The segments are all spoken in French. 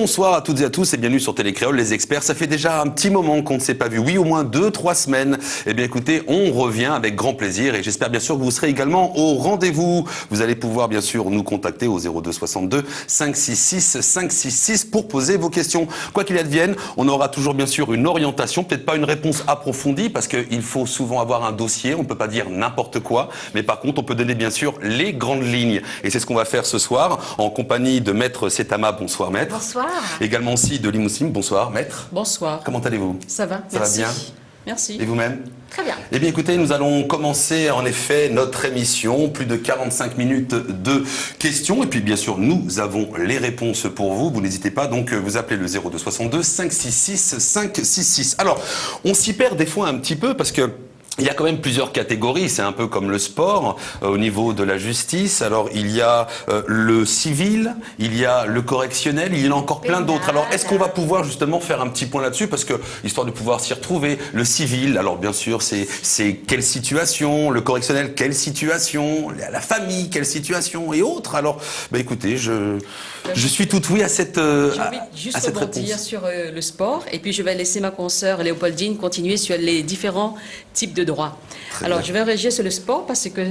Bonsoir à toutes et à tous et bienvenue sur Télécréole, les experts. Ça fait déjà un petit moment qu'on ne s'est pas vu, oui, au moins 2-3 semaines. Eh bien écoutez, on revient avec grand plaisir et j'espère bien sûr que vous serez également au rendez-vous. Vous allez pouvoir bien sûr nous contacter au 02 62 566 566 pour poser vos questions. Quoi qu'il advienne, on aura toujours bien sûr une orientation, peut-être pas une réponse approfondie parce qu'il faut souvent avoir un dossier, on ne peut pas dire n'importe quoi, mais par contre on peut donner bien sûr les grandes lignes. Et c'est ce qu'on va faire ce soir en compagnie de Maître Setama. Bonsoir Maître. Bonsoir. Également aussi de Limousin. Bonsoir Maître. Bonsoir. Comment allez-vous? Ça va, Ça merci. va bien? Merci. Et vous-même? Très bien. Eh bien écoutez, nous allons commencer en effet notre émission, plus de 45 minutes de questions et puis bien sûr nous avons les réponses pour vous, vous n'hésitez pas donc vous appelez le 02 62 566 566. Alors on s'y perd des fois un petit peu parce que il y a quand même plusieurs catégories, c'est un peu comme le sport au niveau de la justice. Alors il y a le civil, il y a le correctionnel, il y en a encore plein d'autres. Alors est-ce qu'on va pouvoir justement faire un petit point là-dessus parce que histoire de pouvoir s'y retrouver, le civil, alors bien sûr c'est quelle situation, le correctionnel quelle situation, la famille quelle situation et autres. Alors bah écoutez, je suis tout oui à cette J'ai envie juste à cette rebondir réponse. sur le sport et puis je vais laisser ma consoeur Léopoldine continuer sur les différents types de droits. Alors je vais réagir sur le sport parce que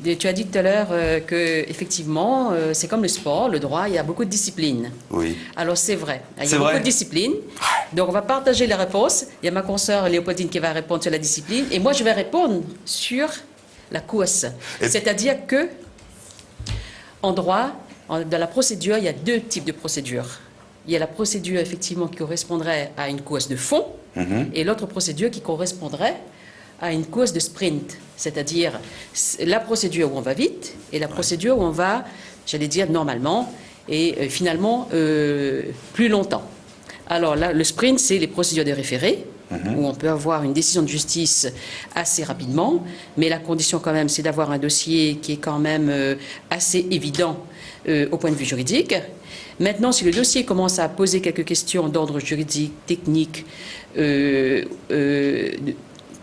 tu as dit tout à l'heure que effectivement c'est comme le sport, le droit, il y a beaucoup de disciplines. Oui. Alors c'est vrai, il y C'est a beaucoup vrai. de disciplines. Donc on va partager les réponses. Il y a ma consoeur Léopoldine qui va répondre sur la discipline et moi je vais répondre sur la course. C'est-à-dire que en droit, dans la procédure, il y a deux types de procédures. Il y a la procédure effectivement qui correspondrait à une course de fond et l'autre procédure qui correspondrait à une course de sprint, c'est-à-dire la procédure où on va vite et la procédure où on va, j'allais dire, normalement et finalement plus longtemps. Alors là, le sprint, c'est les procédures de référé, où on peut avoir une décision de justice assez rapidement, mais la condition quand même, c'est d'avoir un dossier qui est quand même assez évident au point de vue juridique. Maintenant, si le dossier commence à poser quelques questions d'ordre juridique, technique,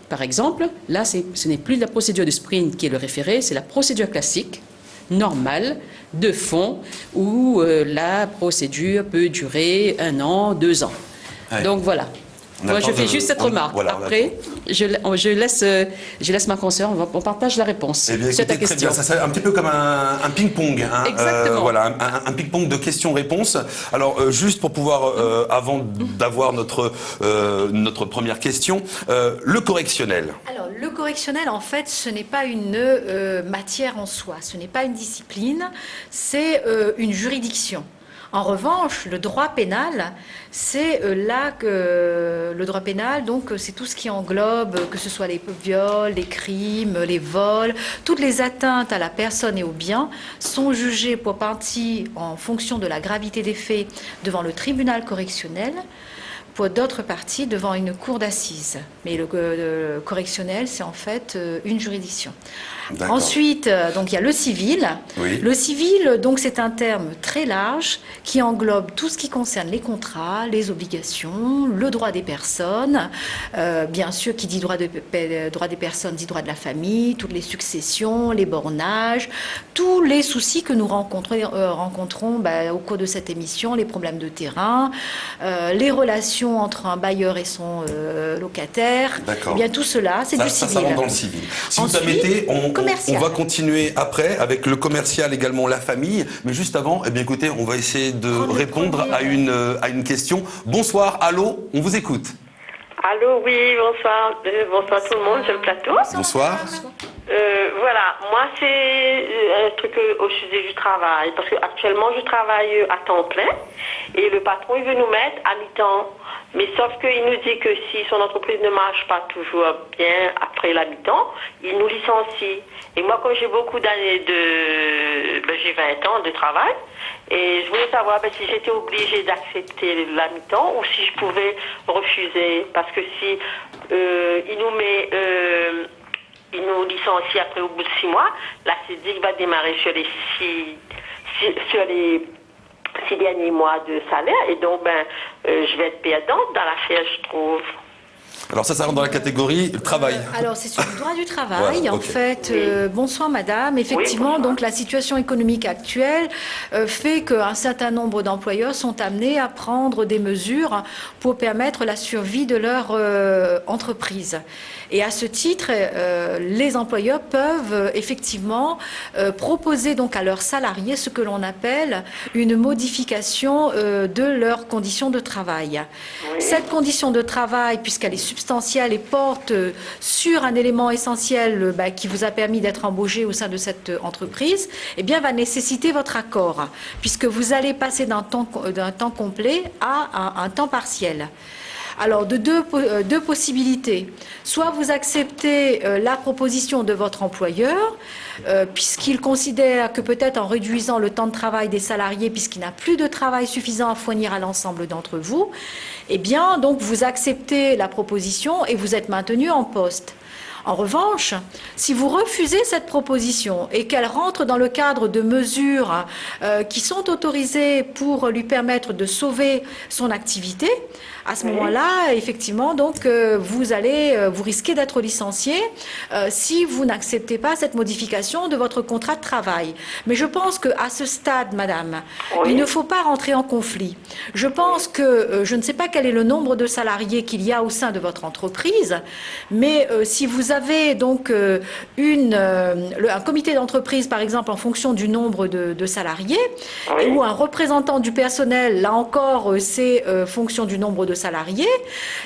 par exemple, là, ce n'est plus la procédure de sprint qui est le référé, c'est la procédure classique, normale, de fond, où la procédure peut durer 1 an, 2 ans. Ouais. Donc voilà. Moi, je fais juste cette remarque. Voilà, après, je laisse ma consoeur, on partage la réponse Eh bien, sur ta écoutez, très question. bien. Ça c'est un petit peu comme un ping-pong. Hein. Exactement. Voilà, un ping-pong de questions-réponses. Alors, juste pour pouvoir, avant d'avoir notre première question, le correctionnel. Alors, le correctionnel, en fait, ce n'est pas une matière en soi, ce n'est pas une discipline, c'est une juridiction. En revanche, le droit pénal, c'est là que le droit pénal, donc c'est tout ce qui englobe, que ce soit les viols, les crimes, les vols, toutes les atteintes à la personne et aux biens sont jugées pour partie en fonction de la gravité des faits devant le tribunal correctionnel, pour d'autres parties devant une cour d'assises. Mais le correctionnel, c'est en fait une juridiction. Ensuite, donc il y a le civil. Oui. Le civil, donc c'est un terme très large qui englobe tout ce qui concerne les contrats, les obligations, le droit des personnes. Bien sûr, qui dit droit des personnes dit droit de la famille, toutes les successions, les bornages, tous les soucis que nous rencontrons au cours de cette émission, les problèmes de terrain, les relations entre un bailleur et son locataire. D'accord. Eh bien tout cela, c'est du civil. Ça rentre dans le civil. Si Ensuite, vous permettez, on va continuer après avec le commercial également, la famille. Mais juste avant, eh bien écoutez, on va essayer de répondre à une question. Bonsoir, allô, on vous écoute. Allô, oui, bonsoir. Bonsoir tout le monde sur le plateau. Bonsoir. Voilà, moi c'est un truc au sujet du travail, parce que actuellement je travaille à temps plein et le patron il veut nous mettre à mi-temps. Mais sauf qu'il nous dit que si son entreprise ne marche pas toujours bien après la mi-temps, il nous licencie. Et moi, comme j'ai beaucoup d'années j'ai 20 ans de travail, et je voulais savoir si j'étais obligée d'accepter la mi-temps ou si je pouvais refuser. Parce que si il nous licencie après au bout de 6 mois, la CEDIC va démarrer sur les 6 derniers mois de salaire et donc je vais être perdante dans l'affaire, je trouve. Alors ça rentre dans la catégorie travail. Alors c'est sur le droit du travail. Voilà, En ok. fait, bonsoir madame. Effectivement, bonsoir. donc la situation économique actuelle fait qu'un certain nombre d'employeurs sont amenés à prendre des mesures pour permettre la survie de leur entreprise. Et à ce titre, les employeurs peuvent effectivement proposer donc à leurs salariés ce que l'on appelle une modification de leurs conditions de travail. Oui. Cette condition de travail, puisqu'elle est substantielle et porte sur un élément essentiel qui vous a permis d'être embauché au sein de cette entreprise, eh bien, va nécessiter votre accord, puisque vous allez passer d'un temps complet à un temps partiel. Alors, de deux possibilités. Soit vous acceptez la proposition de votre employeur, puisqu'il considère que peut-être en réduisant le temps de travail des salariés, puisqu'il n'a plus de travail suffisant à fournir à l'ensemble d'entre vous, eh bien, donc vous acceptez la proposition et vous êtes maintenu en poste. En revanche, si vous refusez cette proposition et qu'elle rentre dans le cadre de mesures qui sont autorisées pour lui permettre de sauver son activité, à ce moment-là, effectivement, donc vous risquez d'être licencié si vous n'acceptez pas cette modification de votre contrat de travail. Mais je pense qu'à ce stade, madame, il ne faut pas rentrer en conflit. Je pense que je ne sais pas quel est le nombre de salariés qu'il y a au sein de votre entreprise, mais si vous avez donc un comité d'entreprise, par exemple, en fonction du nombre de salariés, ou un représentant du personnel, là encore, c'est fonction du nombre de salariés,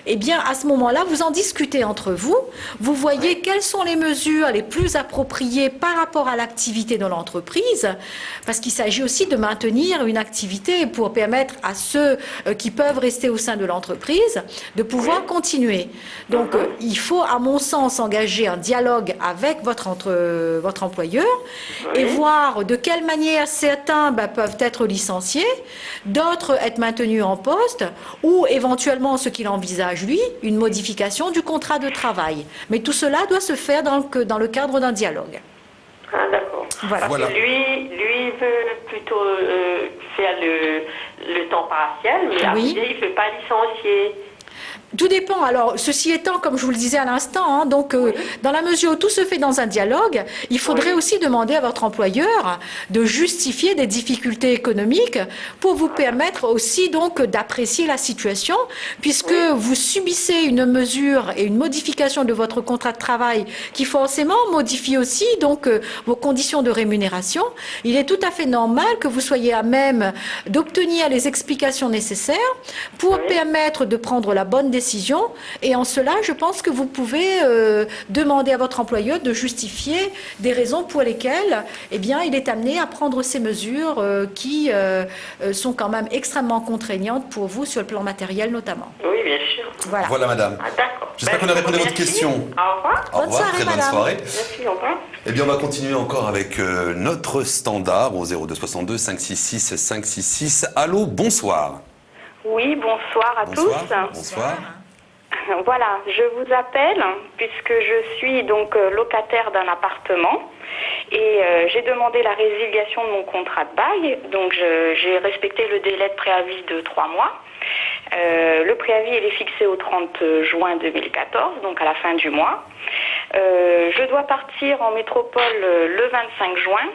eh bien, à ce moment-là, vous en discutez entre vous, vous voyez quelles sont les mesures les plus appropriées par rapport à l'activité de l'entreprise, parce qu'il s'agit aussi de maintenir une activité pour permettre à ceux qui peuvent rester au sein de l'entreprise de pouvoir continuer. Donc, il faut, à mon sens, engager un dialogue avec votre employeur et voir de quelle manière certains peuvent être licenciés, d'autres être maintenus en poste ou éventuellement ce qu'il envisage, lui, une modification du contrat de travail. Mais tout cela doit se faire dans le cadre d'un dialogue. Ah, d'accord. Voilà. Parce que lui veut plutôt faire le temps partiel, mais Oui. après, il ne veut pas licencier. Tout dépend. Alors, ceci étant, comme je vous le disais à l'instant, donc dans la mesure où tout se fait dans un dialogue, il faudrait aussi demander à votre employeur de justifier des difficultés économiques pour vous permettre aussi donc d'apprécier la situation, puisque vous subissez une mesure et une modification de votre contrat de travail qui forcément modifie aussi donc vos conditions de rémunération. Il est tout à fait normal que vous soyez à même d'obtenir les explications nécessaires pour permettre de prendre la bonne décision. Et en cela, je pense que vous pouvez demander à votre employeur de justifier des raisons pour lesquelles eh bien, il est amené à prendre ces mesures qui sont quand même extrêmement contraignantes pour vous sur le plan matériel notamment. Oui, bien sûr. Voilà. Voilà, madame. Ah, d'accord. J'espère qu'on a répondu à votre question. Au revoir. Au revoir, soirée, très bonne madame. soirée. Merci, au revoir. Eh bien, on va continuer encore avec notre standard au 0262 566 566. Allô, bonsoir. Oui, bonsoir à Bonsoir. tous. Bonsoir. Voilà, je vous appelle puisque je suis donc locataire d'un appartement et j'ai demandé la résiliation de mon contrat de bail. Donc j'ai respecté le délai de préavis de 3 mois. Le préavis il est fixé au 30 juin 2014, donc à la fin du mois. Je dois partir en métropole le 25 juin.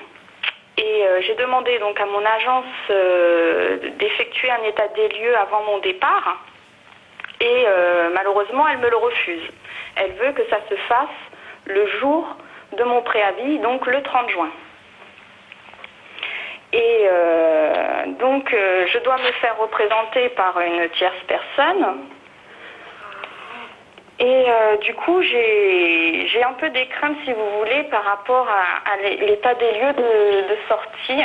Et j'ai demandé donc à mon agence d'effectuer un état des lieux avant mon départ. Et malheureusement, elle me le refuse. Elle veut que ça se fasse le jour de mon préavis, donc le 30 juin. Et donc, je dois me faire représenter par une tierce personne. Et du coup, j'ai un peu des craintes, si vous voulez, par rapport à l'état des lieux de sortie.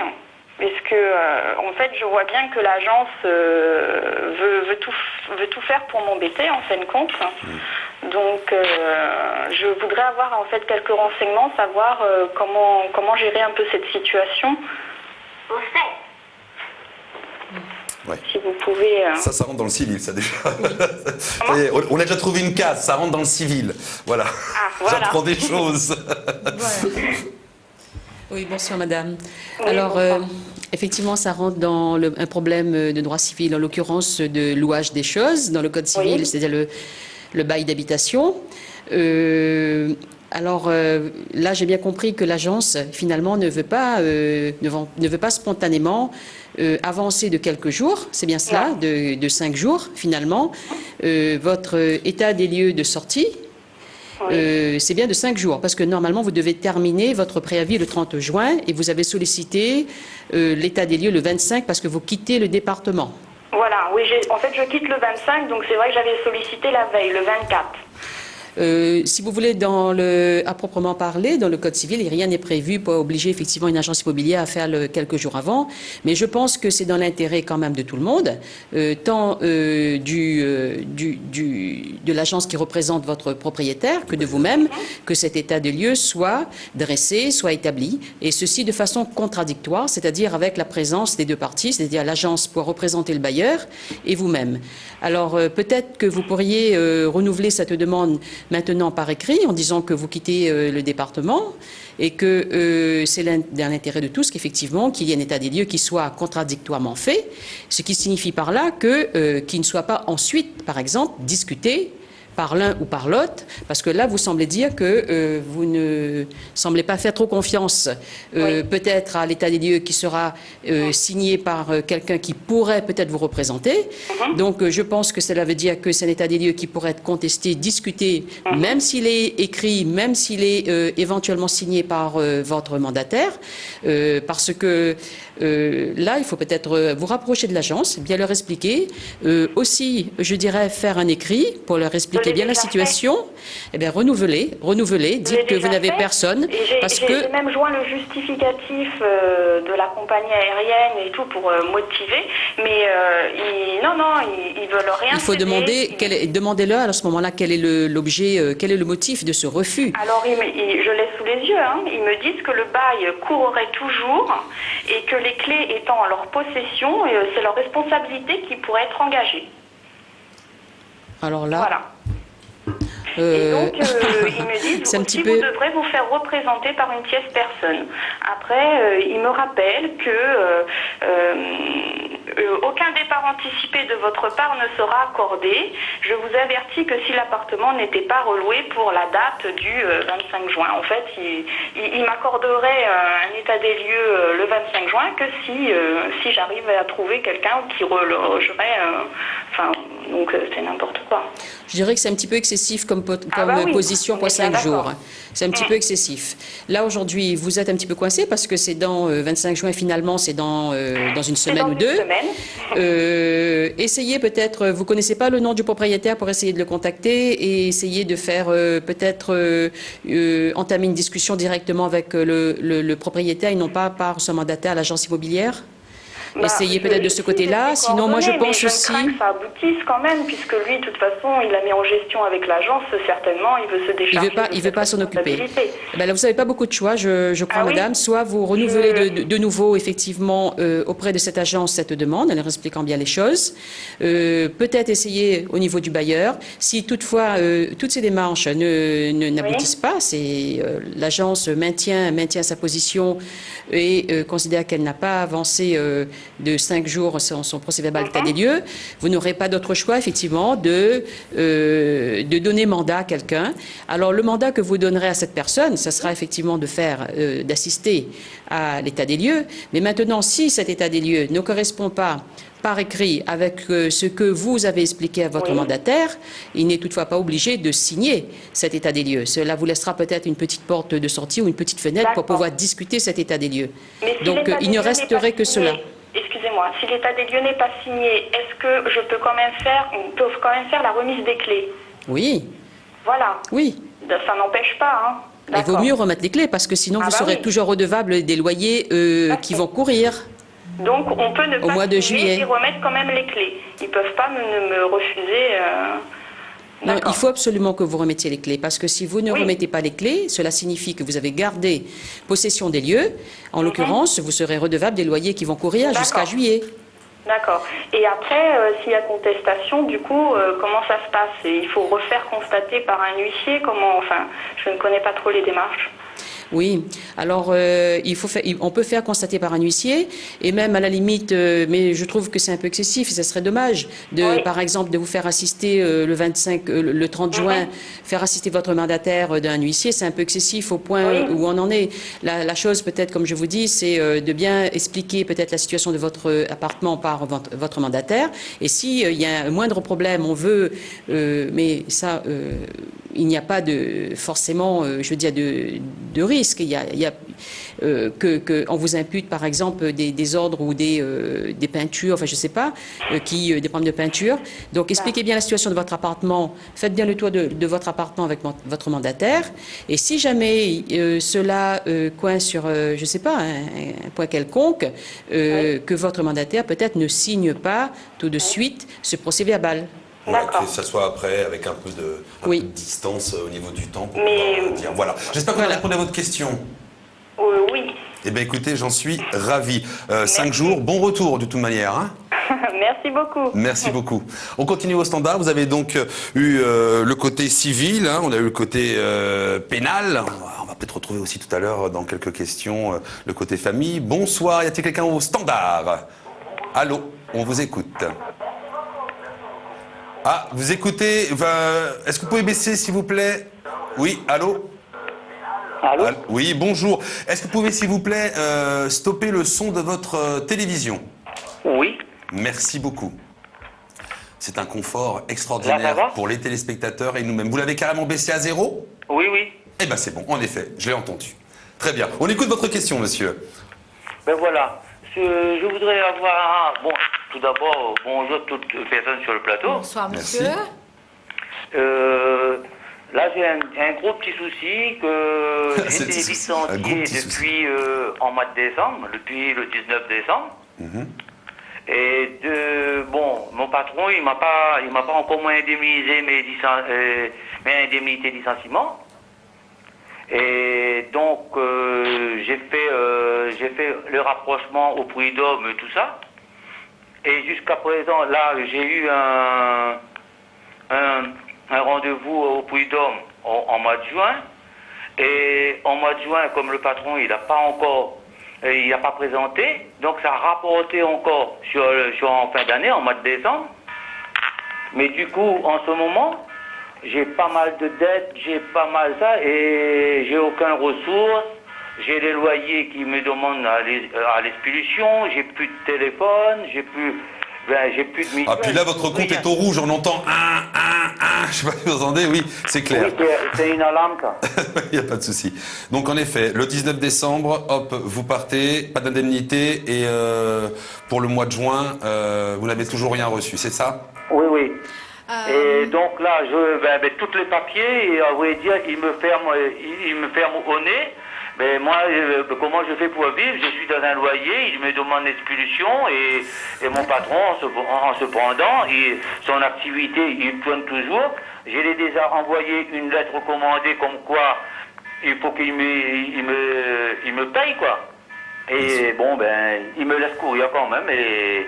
Parce que, en fait, je vois bien que l'agence veut tout faire pour m'embêter, en fin de compte. Donc, je voudrais avoir, en fait, quelques renseignements, savoir comment gérer un peu cette situation. Ouais. Si vous pouvez... Ça rentre dans le civil, ça déjà. Et on a déjà trouvé une case, ça rentre dans le civil. Voilà. Ah, voilà. J'apprends des choses. Oui, bonsoir madame. Oui, Alors, bonsoir. effectivement, ça rentre dans un problème de droit civil, en l'occurrence de louage des choses, dans le code civil, Oui. c'est-à-dire le bail d'habitation. Alors là, j'ai bien compris que l'agence, finalement, ne veut pas spontanément avancer de quelques jours. C'est bien cela, de 5 jours, finalement. Votre état des lieux de sortie, c'est bien de 5 jours, parce que normalement, vous devez terminer votre préavis le 30 juin et vous avez sollicité l'état des lieux le 25 parce que vous quittez le département. Voilà, oui, en fait, je quitte le 25, donc c'est vrai que j'avais sollicité la veille, le 24. Si vous voulez, à proprement parler, dans le Code civil, rien n'est prévu pour obliger effectivement une agence immobilière à faire quelques jours avant. Mais je pense que c'est dans l'intérêt quand même de tout le monde, tant de l'agence qui représente votre propriétaire que de vous-même, que cet état de lieu soit dressé, soit établi, et ceci de façon contradictoire, c'est-à-dire avec la présence des deux parties, c'est-à-dire l'agence pour représenter le bailleur et vous-même. Alors peut-être que vous pourriez renouveler cette demande maintenant par écrit en disant que vous quittez le département et que c'est dans l'intérêt de tous qu'effectivement qu'il y ait un état des lieux qui soit contradictoirement fait, ce qui signifie par là qu'il ne soit pas ensuite, par exemple, discuté par l'un ou par l'autre, parce que là, vous semblez dire que vous ne semblez pas faire trop confiance peut-être à l'état des lieux qui sera signé par quelqu'un qui pourrait peut-être vous représenter. Donc, je pense que cela veut dire que c'est un état des lieux qui pourrait être contesté, discuté, même s'il est écrit, même s'il est éventuellement signé par votre mandataire, parce que là, il faut peut-être vous rapprocher de l'agence, bien leur expliquer. Aussi, je dirais, faire un écrit pour leur expliquer bien la situation. Eh bien, renouvelez, dites que vous n'avez personne. J'ai même joint le justificatif de la compagnie aérienne et tout pour motiver, mais ils veulent rien. Il faut demandez-leur à ce moment-là quel est l'objet, quel est le motif de ce refus. Alors, je l'ai sous les yeux, ils me disent que le bail courerait toujours et que les clés étant en leur possession, c'est leur responsabilité qui pourrait être engagée. Alors là... Voilà. Et donc, ils me disent aussi, vous devrez vous faire représenter par une tierce personne. Après, ils me rappellent que aucun départ anticipé de votre part ne sera accordé. Je vous avertis que si l'appartement n'était pas reloué pour la date du 25 juin. En fait, ils m'accorderaient un état des lieux le 25 juin que si j'arrive à trouver quelqu'un qui relogerait... donc c'est n'importe quoi. Je dirais que c'est un petit peu excessif comme position pour 5 jours. C'est un petit peu excessif. Là, aujourd'hui, vous êtes un petit peu coincé parce que c'est dans 25 juin, finalement, c'est dans une semaine ou deux. Essayez peut-être, vous ne connaissez pas le nom du propriétaire pour essayer de le contacter et essayer de faire peut-être entamer une discussion directement avec le propriétaire et non pas par son mandataire à l'agence immobilière. Essayez peut-être de ce côté-là. Sinon, moi, je pense aussi... Je crains que ça aboutisse quand même, puisque lui, de toute façon, il a mis en gestion avec l'agence, certainement, il veut se décharger. Il veut pas s'en occuper. Ben là, vous n'avez pas beaucoup de choix, je crois, madame. Soit vous renouvelez de nouveau, effectivement, auprès de cette agence, cette demande, en leur expliquant bien les choses. Peut-être essayer au niveau du bailleur. Si toutefois, toutes ces démarches n'aboutissent pas, l'agence maintient sa position et considère qu'elle n'a pas avancé de 5 jours son procès-verbal d'état des lieux, vous n'aurez pas d'autre choix, effectivement, de donner mandat à quelqu'un. Alors, le mandat que vous donnerez à cette personne, ça sera effectivement d'assister à l'état des lieux. Mais maintenant, si cet état des lieux ne correspond pas par écrit avec ce que vous avez expliqué à votre mandataire, il n'est toutefois pas obligé de signer cet état des lieux. Cela vous laissera peut-être une petite porte de sortie ou une petite fenêtre pour pouvoir discuter cet état des lieux. Si donc, il ne resterait que cela. Excusez-moi, si l'état des lieux n'est pas signé, est-ce que je peux quand même faire la remise des clés? Oui. Voilà. Oui. Ça n'empêche pas, Il vaut mieux remettre les clés parce que sinon vous serez toujours redevable des loyers qui vont courir. Donc, on peut ne au mois de juillet et remettre quand même les clés. Ils ne peuvent pas me refuser... Non, il faut absolument que vous remettiez les clés, parce que si vous ne remettez pas les clés, cela signifie que vous avez gardé possession des lieux. En l'occurrence, vous serez redevable des loyers qui vont courir jusqu'à juillet. D'accord. Et après, s'il y a contestation, du coup, comment ça se passe? Il faut refaire constater par un huissier? Comment? Enfin, je ne connais pas trop les démarches. Oui, alors on peut faire constater par un huissier et même à la limite, mais je trouve que c'est un peu excessif et ça serait dommage par exemple, de vous faire assister le 30 juin, faire assister votre mandataire d'un huissier, c'est un peu excessif au point où on en est. La chose peut-être, comme je vous dis, c'est de bien expliquer peut-être la situation de votre appartement par votre mandataire et si il y a un moindre problème, on veut, mais ça, il n'y a pas forcément, je veux dire, de risque. Il y a on vous impute par exemple des ordres ou des peintures, enfin je sais pas, des problèmes de peinture. Donc expliquez bien la situation de votre appartement, faites bien le tour de votre appartement avec votre mandataire. Et si jamais cela coince sur, je sais pas, un point quelconque, que votre mandataire peut-être ne signe pas tout de suite ce procès-verbal. Ouais, que ça soit après avec un peu de distance au niveau du temps pour pouvoir dire. Voilà. J'espère que vous répondez à votre question. Oui. Eh bien écoutez, j'en suis ravi. 5 jours, bon retour de toute manière. Hein. Merci beaucoup. Merci beaucoup. On continue au standard. Vous avez donc eu le côté civil, hein, on a eu le côté pénal. On va peut-être retrouver aussi tout à l'heure dans quelques questions le côté famille. Bonsoir, y a-t-il quelqu'un au standard? Allô, on vous écoute. Ah, vous écoutez, est-ce que vous pouvez baisser s'il vous plaît? Oui, allô? Allô? Oui, bonjour. Est-ce que vous pouvez s'il vous plaît stopper le son de votre télévision? Oui. Merci beaucoup. C'est un confort extraordinaire pour les téléspectateurs et nous-mêmes. Vous l'avez carrément baissé à 0? Oui, oui. Eh bien c'est bon, en effet, je l'ai entendu. Très bien. On écoute votre question, monsieur. Ben voilà. Je voudrais avoir... Bon, tout d'abord, bonjour à toutes les personnes sur le plateau. Bonsoir, monsieur. Là, j'ai un gros petit souci que j'ai été licencié depuis en mois de décembre, depuis le 19 décembre. Et mon patron, il m'a pas encore indemnisé mes indemnités de licenciement. Et donc, j'ai fait le rapprochement au prud'homme et tout ça. Et jusqu'à présent, là, j'ai eu un rendez-vous au prud'homme en mois de juin. Et en mois de juin, comme le patron, il n'a pas présenté, donc ça a rapporté encore en fin d'année, en mois de décembre. Mais du coup, en ce moment, j'ai pas mal de dettes, j'ai pas mal ça, et j'ai aucun ressource. J'ai les loyers qui me demandent à l'expulsion, j'ai plus de téléphone, j'ai plus de mutuelle. Ah, puis là, votre compte est au rouge, on entend je sais pas si vous entendez, oui, c'est clair. Oui, c'est une alarme, ça. Il n'y a pas de souci. Donc, en effet, le 19 décembre, hop, vous partez, pas d'indemnité, et pour le mois de juin, vous n'avez toujours rien reçu, c'est ça? Oui, oui. Et donc là, tous les papiers, et à vrai dire, ils me ferment au nez. Mais moi, comment je fais pour vivre? Je suis dans un loyer, il me demande l'expulsion et mon patron, en cependant, son activité, il tourne toujours. Je l'ai déjà envoyé une lettre recommandée comme quoi il faut qu'il me paye, quoi. Et bon, il me laisse courir quand même et...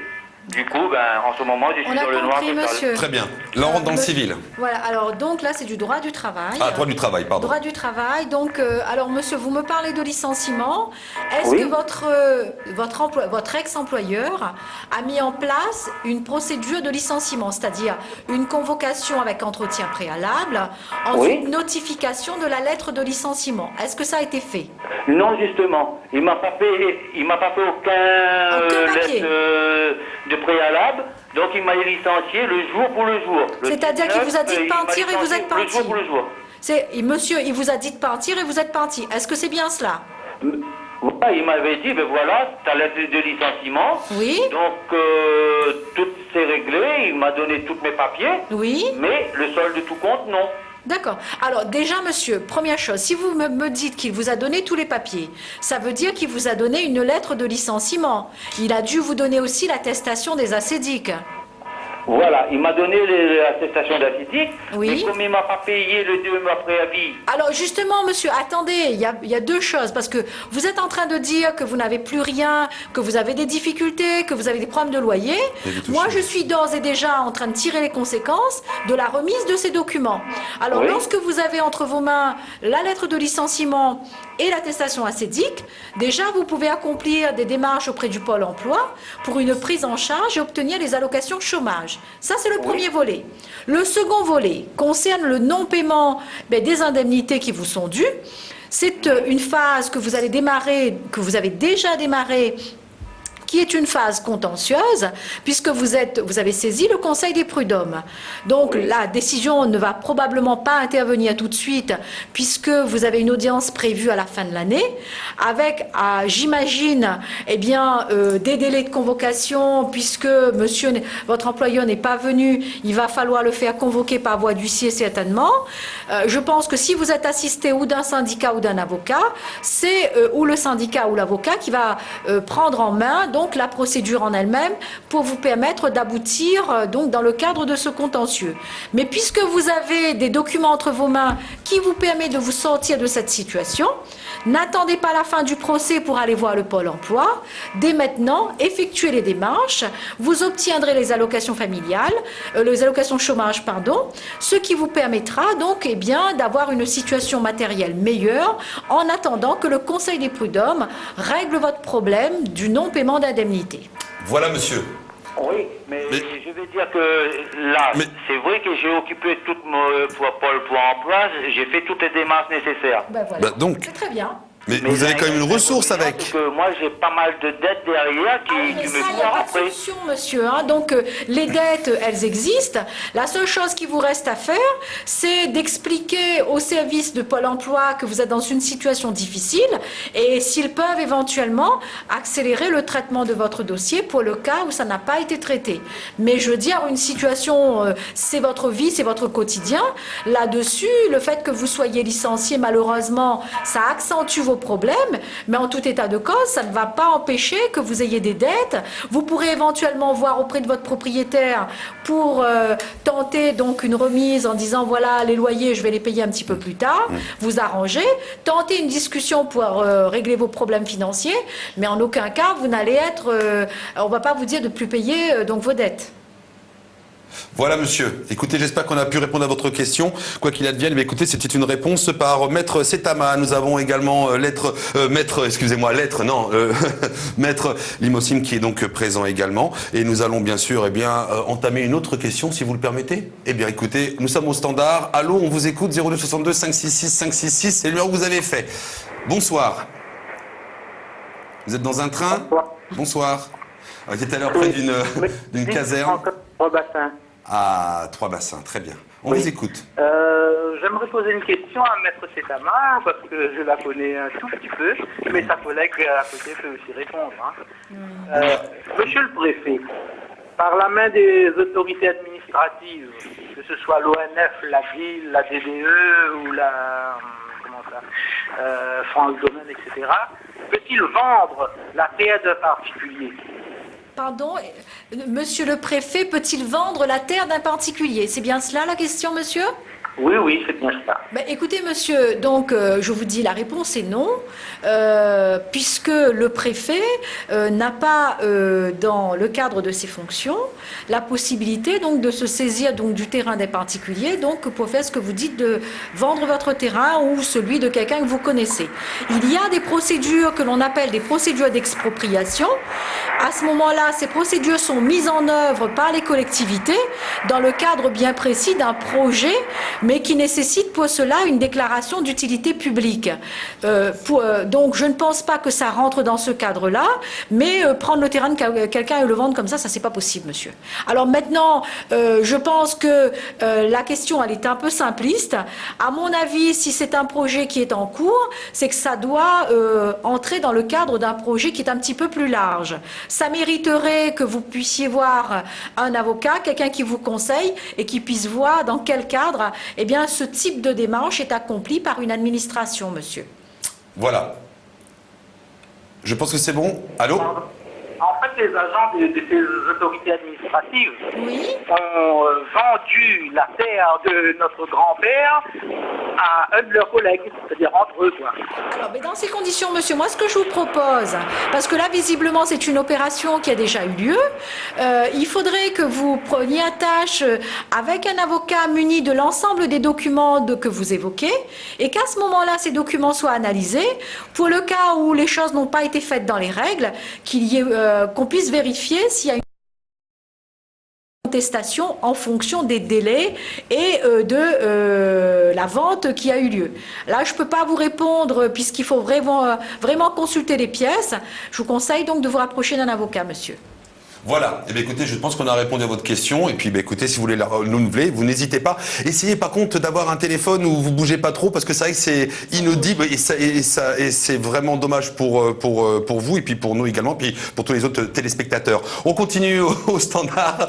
Du coup, en ce moment, je suis dans le noir total. Monsieur. Très bien. Là, on rentre dans le civil. Voilà, alors donc là, c'est du droit du travail. Ah, droit du travail, pardon. Droit du travail. Donc, alors monsieur, vous me parlez de licenciement. Est-ce que votre ex-employeur a mis en place une procédure de licenciement, c'est-à-dire une convocation avec entretien préalable, ensuite notification de la lettre de licenciement? Est-ce que ça a été fait? Non, justement. Il m'a pas fait aucun lettre de préalable, donc il m'a licencié le jour pour le jour. C'est-à-dire qu'il vous a dit de partir et vous êtes parti. Le jour pour le jour. Monsieur, il vous a dit de partir et vous êtes parti. Est-ce que c'est bien cela? Il m'avait dit, voilà, ta lettre de licenciement. Oui. Donc, tout s'est réglé, il m'a donné tous mes papiers. Oui. Mais le solde de tout compte, non. D'accord. Alors déjà, monsieur, première chose, si vous me dites qu'il vous a donné tous les papiers, ça veut dire qu'il vous a donné une lettre de licenciement. Il a dû vous donner aussi l'attestation des assédiques. Voilà, il m'a donné l'attestation d'assidique, Oui. mais comme il ne m'a pas payé le 2 mois préavis. Alors justement, monsieur, attendez, il y a deux choses, parce que vous êtes en train de dire que vous n'avez plus rien, que vous avez des difficultés, que vous avez des problèmes de loyer. Moi, je suis d'ores et déjà en train de tirer les conséquences de la remise de ces documents. Alors, Oui. lorsque vous avez entre vos mains la lettre de licenciement et l'attestation assédique, déjà, vous pouvez accomplir des démarches auprès du Pôle emploi pour une prise en charge et obtenir les allocations chômage. Ça, c'est le premier volet. Le second volet concerne le non-paiement des indemnités qui vous sont dues. C'est une phase que vous allez démarrer, que vous avez déjà démarrée, qui est une phase contentieuse, puisque vous avez saisi le Conseil des prud'hommes. Donc la décision ne va probablement pas intervenir tout de suite, puisque vous avez une audience prévue à la fin de l'année, avec, j'imagine, des délais de convocation, puisque votre employeur n'est pas venu, il va falloir le faire convoquer par voie d'huissier certainement. Je pense que si vous êtes assisté ou d'un syndicat ou d'un avocat, c'est ou le syndicat ou l'avocat qui va prendre en main donc la procédure en elle-même pour vous permettre d'aboutir donc dans le cadre de ce contentieux. Mais puisque vous avez des documents entre vos mains qui vous permettent de vous sortir de cette situation, n'attendez pas la fin du procès pour aller voir le Pôle emploi. Dès maintenant, effectuez les démarches, vous obtiendrez les allocations familiales, les allocations chômage, pardon, ce qui vous permettra donc d'avoir une situation matérielle meilleure en attendant que le Conseil des prud'hommes règle votre problème du non-paiement d'indemnité. Voilà, monsieur. Oui, mais je vais dire que là, c'est vrai que j'ai occupé tout mon Pôle emploi, j'ai fait toutes les démarches nécessaires. Voilà. Donc, c'est très bien. Mais vous avez quand même une ressource avec. Que moi, j'ai pas mal de dettes derrière qui me Il n'y a pas de solution, monsieur. Donc, les dettes, elles existent. La seule chose qui vous reste à faire, c'est d'expliquer au service de Pôle emploi que vous êtes dans une situation difficile et s'ils peuvent éventuellement accélérer le traitement de votre dossier pour le cas où ça n'a pas été traité. Mais je veux dire, une situation, c'est votre vie, c'est votre quotidien. Là-dessus, le fait que vous soyez licencié, malheureusement, ça accentue vos problèmes, mais en tout état de cause, ça ne va pas empêcher que vous ayez des dettes. Vous pourrez éventuellement voir auprès de votre propriétaire pour tenter donc une remise en disant voilà, les loyers, je vais les payer un petit peu plus tard, vous arranger, tenter une discussion pour régler vos problèmes financiers, mais en aucun cas, vous n'allez être, on ne va pas vous dire de plus payer donc vos dettes. Voilà, monsieur. Écoutez, j'espère qu'on a pu répondre à votre question. Quoi qu'il advienne, mais écoutez, c'était une réponse par Maître Setama. Nous avons également Maître Limousin qui est donc présent également. Et nous allons bien sûr, entamer une autre question, si vous le permettez. Eh bien, écoutez, nous sommes au standard. Allô, on vous écoute, 02 62 566 566. C'est le numéro que vous avez fait. Bonsoir. Vous êtes dans un train? Bonsoir. Vous êtes à l'heure près d'une caserne. 3 bassins. Ah, 3 bassins, très bien. On vous écoute. J'aimerais poser une question à Maître Setama, parce que je la connais un tout petit peu, mais sa collègue à côté peut aussi répondre. Monsieur le préfet, par la main des autorités administratives, que ce soit l'ONF, la ville, la DDE ou la France Domaine, etc., peut-il vendre la terre d'un particulier? Pardon, monsieur le préfet peut-il vendre la terre d'un particulier? C'est bien cela la question, monsieur? Oui, c'est bien ça. Écoutez, monsieur, donc je vous dis la réponse est non, puisque le préfet n'a pas, dans le cadre de ses fonctions, la possibilité donc de se saisir donc du terrain des particuliers, donc pour faire ce que vous dites de vendre votre terrain ou celui de quelqu'un que vous connaissez. Il y a des procédures que l'on appelle des procédures d'expropriation. À ce moment-là, ces procédures sont mises en œuvre par les collectivités dans le cadre bien précis d'un projet, mais qui nécessite pour cela une déclaration d'utilité publique. Donc je ne pense pas que ça rentre dans ce cadre-là, mais prendre le terrain de quelqu'un et le vendre comme ça c'est pas possible, monsieur. Alors maintenant, je pense que la question, elle est un peu simpliste. À mon avis, si c'est un projet qui est en cours, c'est que ça doit entrer dans le cadre d'un projet qui est un petit peu plus large. Ça mériterait que vous puissiez voir un avocat, quelqu'un qui vous conseille et qui puisse voir dans quel cadre ce type de démarche est accompli par une administration, monsieur. Voilà. Je pense que c'est bon. Allô? En fait, ces agents de ces autorités administratives Oui. ont vendu la terre de notre grand-père à un de leurs collègues, c'est-à-dire entre eux, quoi. Alors, mais dans ces conditions, monsieur, moi, ce que je vous propose, parce que là, visiblement, c'est une opération qui a déjà eu lieu, il faudrait que vous preniez attache avec un avocat muni de l'ensemble des documents que vous évoquez, et qu'à ce moment-là, ces documents soient analysés, pour le cas où les choses n'ont pas été faites dans les règles, qu'on puisse vérifier s'il y a une contestation en fonction des délais et de la vente qui a eu lieu. Là, je ne peux pas vous répondre puisqu'il faut vraiment consulter les pièces. Je vous conseille donc de vous rapprocher d'un avocat, monsieur. Voilà. Eh bien, écoutez, je pense qu'on a répondu à votre question. Et puis, écoutez, si vous voulez la renouveler, vous n'hésitez pas. Essayez par contre d'avoir un téléphone où vous bougez pas trop, parce que c'est vrai que c'est inaudible et c'est vraiment dommage pour vous et puis pour nous également, puis pour tous les autres téléspectateurs. On continue au standard,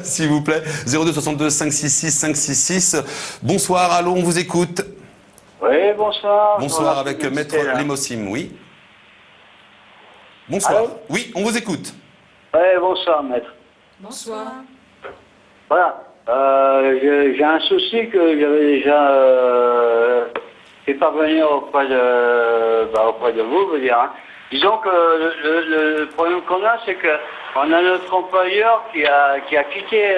s'il vous plaît. 02 62 566 566. Bonsoir, allô, on vous écoute. Oui, bonsoir. Bonsoir avec Maître Lemossim, oui. Bonsoir. Allô, oui, on vous écoute. Oui, bonsoir, maître. Bonsoir. Voilà. J'ai un souci que j'avais déjà fait parvenir auprès de vous, veux dire. Hein. Disons que le problème qu'on a, c'est qu'on a notre employeur qui a quitté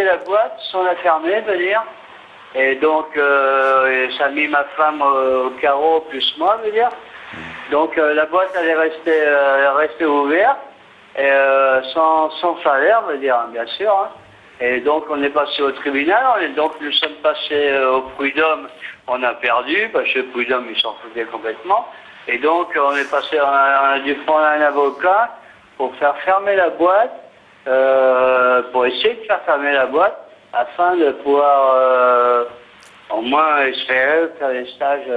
la boîte sans la fermer, veut dire. Et donc, ça a mis ma femme au carreau plus moi, veut dire. Donc la boîte elle est restée ouverte et sans salaire, veut dire, bien sûr. Hein. Et donc on est passé au tribunal, donc nous sommes passés au prud'homme, on a perdu, parce que le prud'homme ils s'en foutaient complètement. Et donc on est passé, on a dû prendre un avocat pour faire fermer la boîte, pour essayer de faire fermer la boîte, afin de pouvoir au moins espérer faire des stages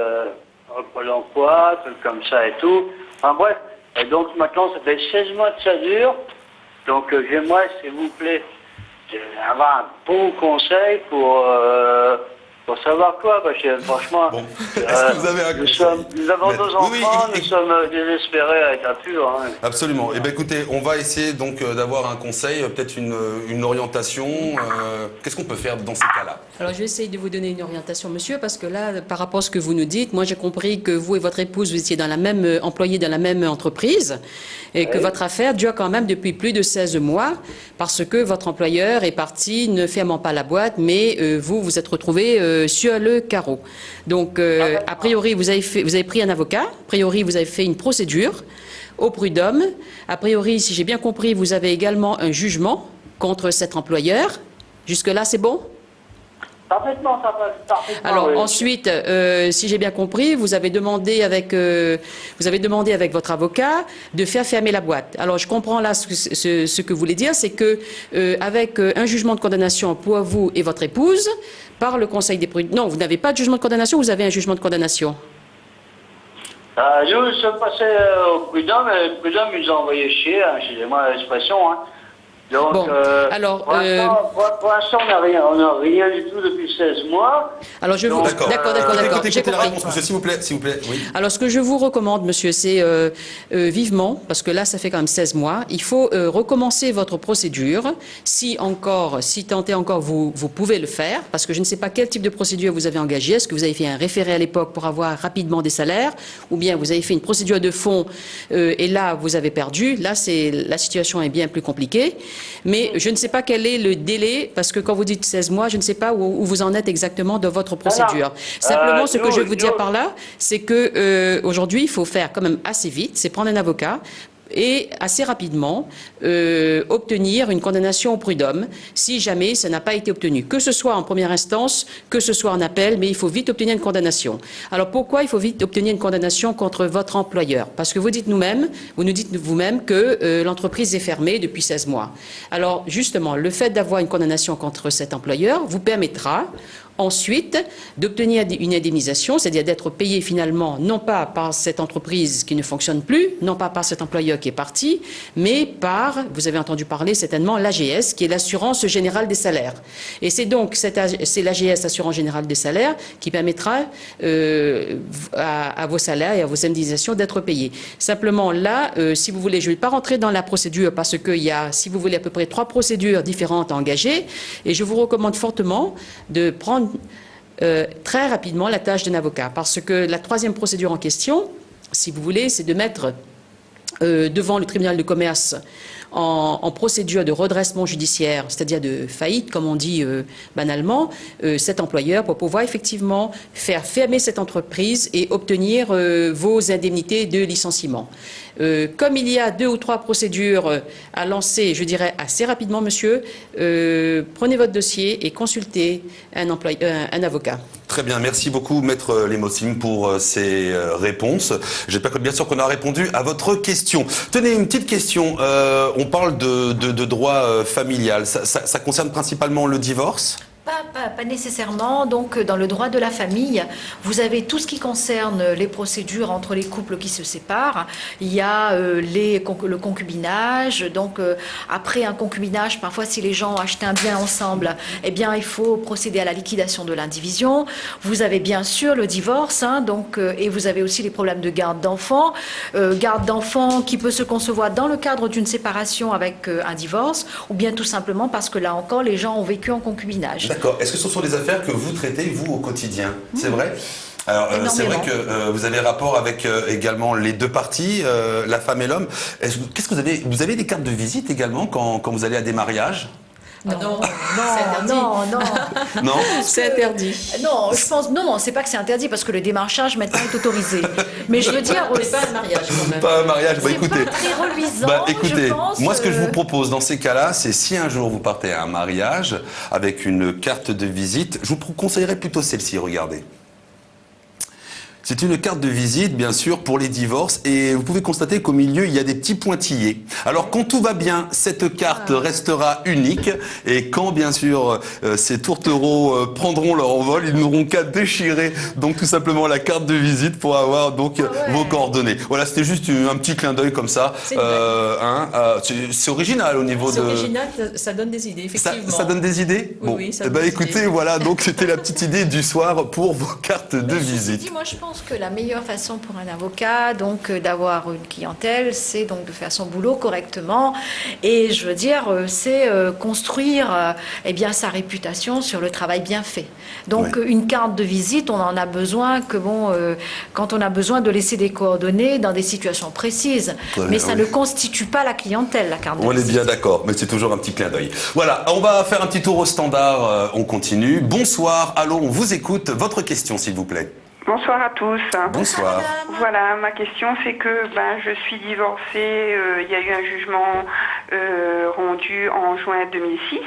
Pôle emploi, trucs comme ça et tout. Enfin bref, et donc maintenant ça fait 16 mois que ça dure. Donc j'aimerais, s'il vous plaît, avoir un bon conseil pour savoir quoi, parce que franchement, bon. Est-ce que vous avez un conseil? Nous avons deux enfants, nous sommes désespérés avec la pure. Hein. Absolument. Eh bien écoutez, on va essayer donc d'avoir un conseil, peut-être une orientation. Qu'est-ce qu'on peut faire dans ces cas-là? Alors, je vais essayer de vous donner une orientation, monsieur, parce que là, par rapport à ce que vous nous dites, moi, j'ai compris que vous et votre épouse, vous étiez employés dans la même entreprise et que votre affaire dure quand même depuis plus de 16 mois parce que votre employeur est parti ne fermant pas la boîte, mais vous êtes retrouvé sur le carreau. Donc, a priori, vous avez pris un avocat, a priori, vous avez fait une procédure au prud'homme. A priori, si j'ai bien compris, vous avez également un jugement contre cet employeur. Jusque-là, c'est bon? Parfaitement, ça passe parfaitement. Alors oui. ensuite, si j'ai bien compris, vous avez demandé avec votre avocat de faire fermer la boîte. Alors je comprends là ce que vous voulez dire, c'est que avec un jugement de condamnation pour vous et votre épouse par le Conseil des prud'hommes. Non, vous n'avez pas de jugement de condamnation, vous avez un jugement de condamnation. Nous sommes passés au prud'homme et le prud'homme nous a envoyé chier, hein, excusez-moi l'expression. Hein. Donc, bon, alors, pour l'instant, on n'a rien du tout depuis 16 mois. Alors, je vous... D'accord. Écoutez la réponse, monsieur, s'il vous plaît, oui. Alors, ce que je vous recommande, monsieur, c'est vivement, parce que là, ça fait quand même 16 mois, il faut recommencer votre procédure. Si tant est encore, vous pouvez le faire, parce que je ne sais pas quel type de procédure vous avez engagé. Est-ce que vous avez fait un référé à l'époque pour avoir rapidement des salaires, ou bien vous avez fait une procédure de fond et là, vous avez perdu. Là, la situation est bien plus compliquée. Mais je ne sais pas quel est le délai, parce que quand vous dites 16 mois, je ne sais pas où vous en êtes exactement dans votre procédure. Simplement, ce que je veux vous dire par là, c'est que aujourd'hui, il faut faire quand même assez vite, c'est prendre un avocat et assez rapidement obtenir une condamnation au prud'homme si jamais ça n'a pas été obtenu. Que ce soit en première instance, que ce soit en appel, mais il faut vite obtenir une condamnation. Alors pourquoi il faut vite obtenir une condamnation contre votre employeur? Parce que vous nous dites vous-même que l'entreprise est fermée depuis 16 mois. Alors justement, le fait d'avoir une condamnation contre cet employeur vous permettra Ensuite, d'obtenir une indemnisation, c'est-à-dire d'être payé finalement non pas par cette entreprise qui ne fonctionne plus, non pas par cet employeur qui est parti, mais par, vous avez entendu parler certainement, l'AGS, qui est l'assurance générale des salaires. Et c'est donc c'est l'AGS, Assurance générale des salaires, qui permettra à vos salaires et à vos indemnisations d'être payés. Simplement là, si vous voulez, je ne vais pas rentrer dans la procédure parce qu'il y a, si vous voulez, à peu près 3 procédures différentes à engager, et je vous recommande fortement de prendre très rapidement la tâche d'un avocat, parce que la 3e procédure en question, si vous voulez, c'est de mettre devant le tribunal de commerce en procédure de redressement judiciaire, c'est-à-dire de faillite, comme on dit banalement, cet employeur pour pouvoir effectivement faire fermer cette entreprise et obtenir vos indemnités de licenciement. Comme il y a 2 ou 3 procédures à lancer, je dirais assez rapidement, monsieur, prenez votre dossier et consultez un avocat. Très bien, merci beaucoup, Maître Lemossim, pour ces réponses. J'espère que bien sûr qu'on a répondu à votre question. Tenez, une petite question. On parle de droit familial. Ça concerne principalement le divorce ? Pas nécessairement. Donc, dans le droit de la famille, vous avez tout ce qui concerne les procédures entre les couples qui se séparent. Il y a le concubinage. Donc, après un concubinage, parfois, si les gens achètent un bien ensemble, eh bien, il faut procéder à la liquidation de l'indivision. Vous avez bien sûr le divorce, hein, donc, et vous avez aussi les problèmes de garde d'enfants. Garde d'enfants qui peut se concevoir dans le cadre d'une séparation avec un divorce, ou bien tout simplement parce que là encore, les gens ont vécu en concubinage. D'accord. Est-ce que ce sont des affaires que vous traitez, vous, au quotidien? C'est vrai? Alors, c'est vrai que vous avez rapport avec également les 2 parties, la femme et l'homme. Qu'est-ce que vous avez des cartes de visite également quand vous allez à des mariages? Non, non, c'est interdit. Non, je pense, non, c'est pas que c'est interdit parce que le démarchage maintenant est autorisé. Mais je veux dire, c'est pas un mariage quand même. Pas un mariage. Bah écoutez, pas très reluisant, écoutez, je pense, moi ce que je vous propose dans ces cas-là, c'est si un jour vous partez à un mariage avec une carte de visite, je vous conseillerais plutôt celle-ci. Regardez. C'est une carte de visite, bien sûr, pour les divorces, et vous pouvez constater qu'au milieu, il y a des petits pointillés. Alors, quand tout va bien, cette carte restera unique, et quand, bien sûr, ces tourtereaux prendront leur envol, ils n'auront qu'à déchirer, donc, tout simplement, la carte de visite pour avoir, donc, vos coordonnées. Voilà, c'était juste un petit clin d'œil comme ça. C'est original au niveau de... C'est original, ça donne des idées, effectivement. Ça donne des idées? Oui, Bon, oui, ça donne des écoutez, idées. Voilà, donc, c'était la petite idée du soir pour vos cartes de visite. Moi, je pense que la meilleure façon pour un avocat, donc, d'avoir une clientèle, c'est donc de faire son boulot correctement. Et je veux dire, c'est construire eh bien, sa réputation sur le travail bien fait. Donc, une carte de visite, on en a besoin que, quand on a besoin de laisser des coordonnées dans des situations précises. Mais ça ne constitue pas la clientèle, la carte de visite. On est bien d'accord, mais c'est toujours un petit clin d'œil. Voilà, on va faire un petit tour au standard, on continue. Bonsoir, allô, on vous écoute. Votre question, s'il vous plaît. Bonsoir à tous. Bonsoir. Voilà, ma question c'est que je suis divorcée, il y a eu un jugement rendu en juin 2006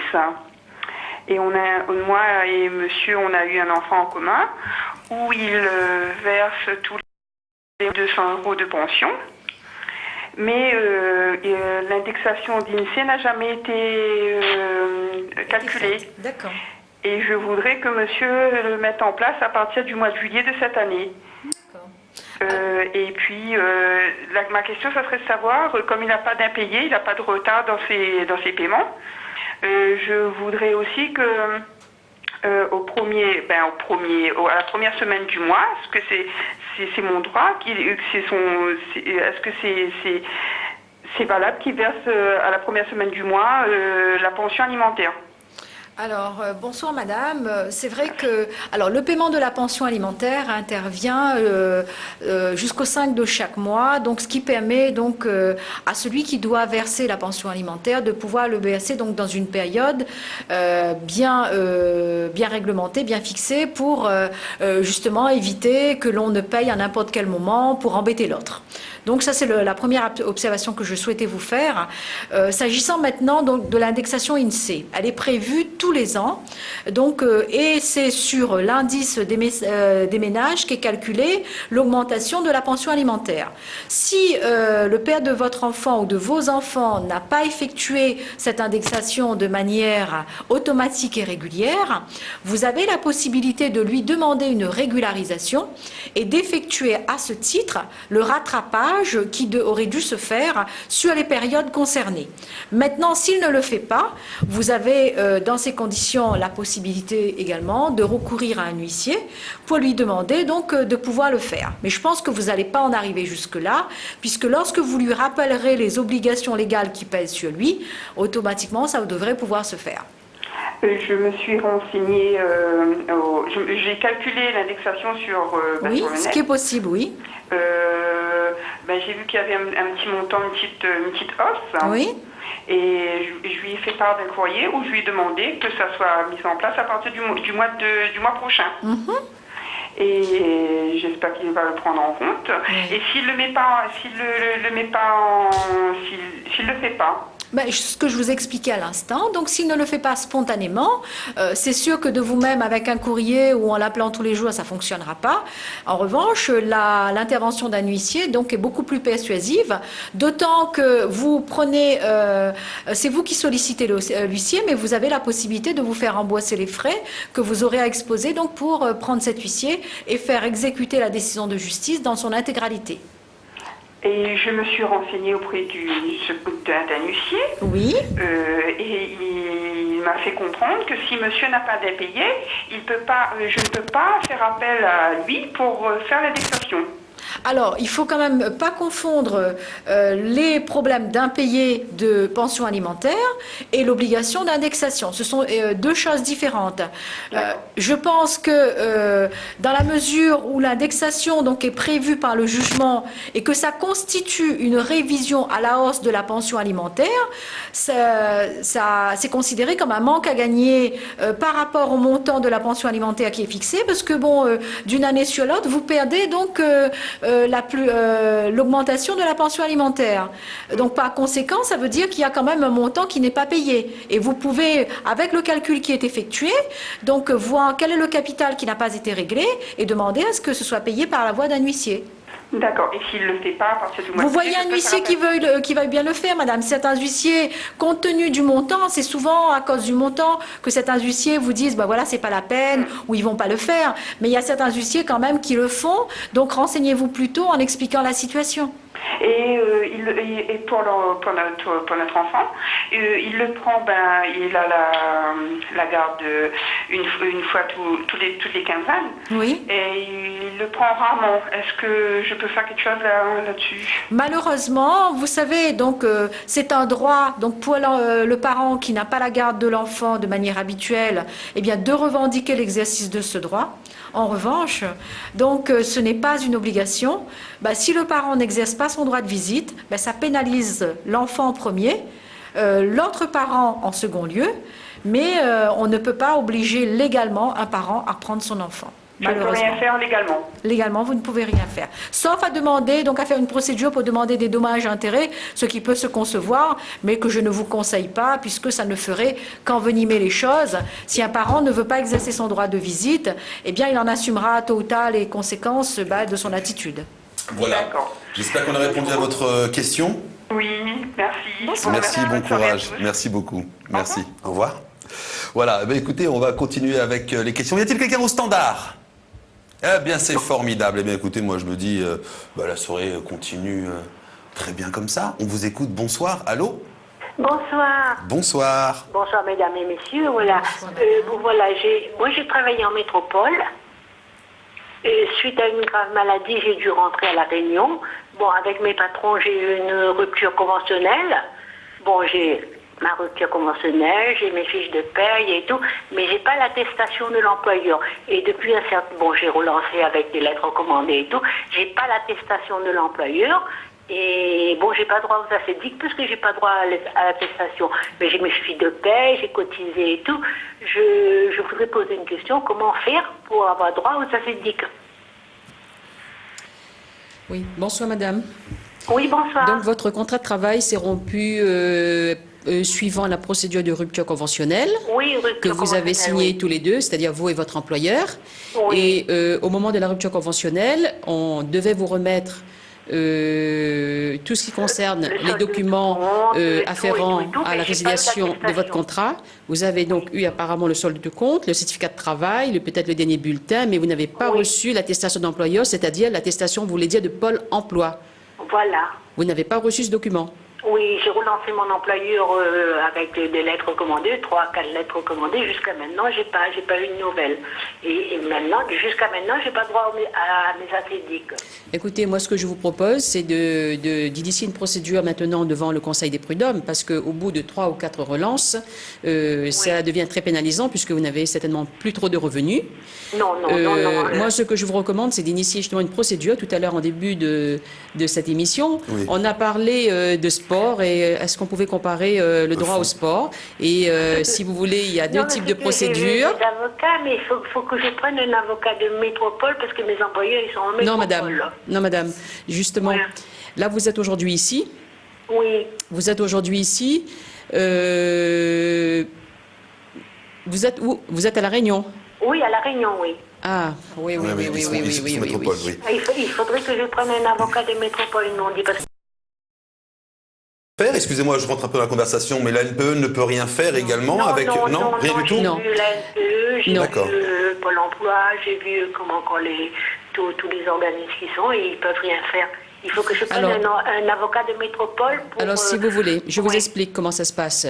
et moi et monsieur, on a eu un enfant en commun où il verse tous les 200 € de pension. Mais l'indexation d'INSEE n'a jamais été calculée. D'accord. Et je voudrais que monsieur le mette en place à partir du mois de juillet de cette année. Et puis, ma question, ça serait de savoir, comme il n'a pas d'impayé, il n'a pas de retard dans ses paiements, je voudrais aussi que à la première semaine du mois, est-ce que c'est mon droit, est-ce que c'est valable qu'il verse à la première semaine du mois la pension alimentaire? Alors, bonsoir madame. C'est vrai que le paiement de la pension alimentaire intervient jusqu'au 5 de chaque mois, donc ce qui permet donc à celui qui doit verser la pension alimentaire de pouvoir le verser donc dans une période bien réglementée, bien fixée pour justement éviter que l'on ne paye à n'importe quel moment pour embêter l'autre. Donc ça, c'est la première observation que je souhaitais vous faire. S'agissant maintenant donc, de l'indexation INSEE, elle est prévue tous tous les ans. Donc, et c'est sur l'indice des ménages qu'est calculée l'augmentation de la pension alimentaire. Si le père de votre enfant ou de vos enfants n'a pas effectué cette indexation de manière automatique et régulière, vous avez la possibilité de lui demander une régularisation et d'effectuer à ce titre le rattrapage qui aurait dû se faire sur les périodes concernées. Maintenant, s'il ne le fait pas, vous avez dans ces conditions la possibilité également de recourir à un huissier pour lui demander donc de pouvoir le faire. Mais je pense que vous n'allez pas en arriver jusque-là, puisque lorsque vous lui rappellerez les obligations légales qui pèsent sur lui, automatiquement ça devrait pouvoir se faire. Je me suis renseignée, j'ai calculé l'indexation sur oui, sur le net. Ce qui est possible, oui. J'ai vu qu'il y avait un petit montant, une petite hausse. Oui. Et je lui ai fait part d'un courrier où je lui ai demandé que ça soit mis en place à partir du mois prochain. Et j'espère qu'il va le prendre en compte. Et s'il le met pas, s'il le fait pas. Ce que je vous expliquais à l'instant, donc s'il ne le fait pas spontanément, c'est sûr que de vous-même avec un courrier ou en l'appelant tous les jours, ça ne fonctionnera pas. En revanche, l'intervention d'un huissier donc, est beaucoup plus persuasive, d'autant que vous prenez, c'est vous qui sollicitez l'huissier, mais vous avez la possibilité de vous faire rembourser les frais que vous aurez à exposer donc, pour prendre cet huissier et faire exécuter la décision de justice dans son intégralité. Et je me suis renseignée auprès d'un huissier. Oui. Et il m'a fait comprendre que si monsieur n'a pas d'impayé, je ne peux pas faire appel à lui pour faire l'indexation. Alors, il ne faut quand même pas confondre les problèmes d'impayé de pension alimentaire et l'obligation d'indexation. Ce sont deux choses différentes. Je pense que dans la mesure où l'indexation donc, est prévue par le jugement et que ça constitue une révision à la hausse de la pension alimentaire, c'est considéré comme un manque à gagner par rapport au montant de la pension alimentaire qui est fixé, parce que bon, d'une année sur l'autre, vous perdez donc l'augmentation de la pension alimentaire. Donc par conséquent, ça veut dire qu'il y a quand même un montant qui n'est pas payé. Et vous pouvez, avec le calcul qui est effectué, donc voir quel est le capital qui n'a pas été réglé et demander à ce que ce soit payé par la voie d'un huissier. D'accord. Et s'il ne le fait pas à partir du mois Vous voyez un huissier qui veuille bien le faire, madame. Certains huissiers, compte tenu du montant, c'est souvent à cause du montant que certains huissiers vous disent, ben voilà, c'est pas la peine, ou ils vont pas le faire. Mais il y a certains huissiers quand même qui le font. Donc renseignez-vous plutôt en expliquant la situation. Et pour notre enfant, il le prend, il a la garde une fois toutes les quinzaines. Oui. Et il le prend rarement. Est-ce que je peux faire quelque chose là-dessus? Malheureusement, vous savez, donc c'est un droit donc pour le parent qui n'a pas la garde de l'enfant de manière habituelle, eh bien de revendiquer l'exercice de ce droit. En revanche, donc ce n'est pas une obligation. Si le parent n'exerce pas son droit de visite, ça pénalise l'enfant en premier, l'autre parent en second lieu, mais on ne peut pas obliger légalement un parent à reprendre son enfant. Je ne peux rien faire légalement. Légalement, vous ne pouvez rien faire. Sauf à demander, donc à faire une procédure pour demander des dommages et intérêts, ce qui peut se concevoir, mais que je ne vous conseille pas, puisque ça ne ferait qu'envenimer les choses. Si un parent ne veut pas exercer son droit de visite, eh bien, il en assumera tôt ou tard les conséquences de son attitude. Voilà. J'espère qu'on a répondu à votre question. Oui, merci. Merci, bon courage. Merci beaucoup. Merci. Au revoir. Voilà, écoutez, on va continuer avec les questions. Y a-t-il quelqu'un au standard ? Eh bien, c'est formidable. Eh bien, écoutez, moi, je me dis, la soirée continue très bien comme ça. On vous écoute. Bonsoir. Allô ? Bonsoir. Bonsoir. Bonsoir, mesdames et messieurs. Voilà. Moi, j'ai travaillé en métropole. Et suite à une grave maladie, j'ai dû rentrer à La Réunion. Bon, avec mes patrons, j'ai eu une rupture conventionnelle. Bon, j'ai ma rupture conventionnelle, j'ai mes fiches de paye et tout, mais j'ai pas l'attestation de l'employeur. Et depuis un certain... Bon, j'ai relancé avec des lettres recommandées et tout, j'ai pas l'attestation de l'employeur. Et bon, j'ai pas droit aux assédiques puisque j'ai pas droit à l'attestation. Mais j'ai mes fiches de paye, j'ai cotisé et tout. Je voudrais poser une question, comment faire pour avoir droit aux assédiques? Oui, bonsoir madame. Oui, bonsoir. Donc votre contrat de travail s'est rompu suivant la procédure de rupture conventionnelle Oui, rupture que vous avez conventionnelle, signée oui. tous les deux, c'est-à-dire vous et votre employeur. Oui. Et au moment de la rupture conventionnelle, on devait vous remettre tout ce qui concerne les documents afférents à la résiliation de votre contrat. Vous avez donc eu apparemment le solde de compte, le certificat de travail, peut-être le dernier bulletin, mais vous n'avez pas reçu l'attestation d'employeur, c'est-à-dire l'attestation, vous voulez dire, de Pôle emploi. Voilà. Vous n'avez pas reçu ce document. Oui, j'ai relancé mon employeur avec des lettres recommandées, 3 à 4 lettres recommandées. Jusqu'à maintenant, j'ai pas eu de nouvelles. Et maintenant, jusqu'à maintenant, j'ai pas droit à mes acédiques. Écoutez, moi, ce que je vous propose, c'est d'initier une procédure maintenant devant le Conseil des prud'hommes, parce qu'au bout de 3 ou 4 relances, ça devient très pénalisant, puisque vous n'avez certainement plus trop de revenus. Non. Moi, ce que je vous recommande, c'est d'initier justement une procédure. Tout à l'heure, en début de cette émission, on a parlé de sport et est-ce qu'on pouvait comparer le droit au sport. Et si vous voulez, il y a deux types de procédures. Mais il faut que je prenne un avocat de métropole parce que mes employeurs, ils sont en métropole. Non, madame. Justement, là, vous êtes aujourd'hui ici. Oui. Vous êtes aujourd'hui ici. Vous êtes où? Vous êtes à La Réunion? Oui, à La Réunion, oui. Ah, oui. Il faudrait que je prenne un avocat de métropole, ils m'ont dit. Parce que... Excusez-moi, je rentre un peu dans la conversation, mais la NPE ne peut rien faire également avec... Non, rien du tout. J'ai vu la NPE, j'ai vu Pôle emploi, j'ai vu comment tous les organismes qui sont et ils ne peuvent rien faire. Il faut que je prenne un avocat de métropole pour... Alors, si vous voulez, je vous explique comment ça se passe.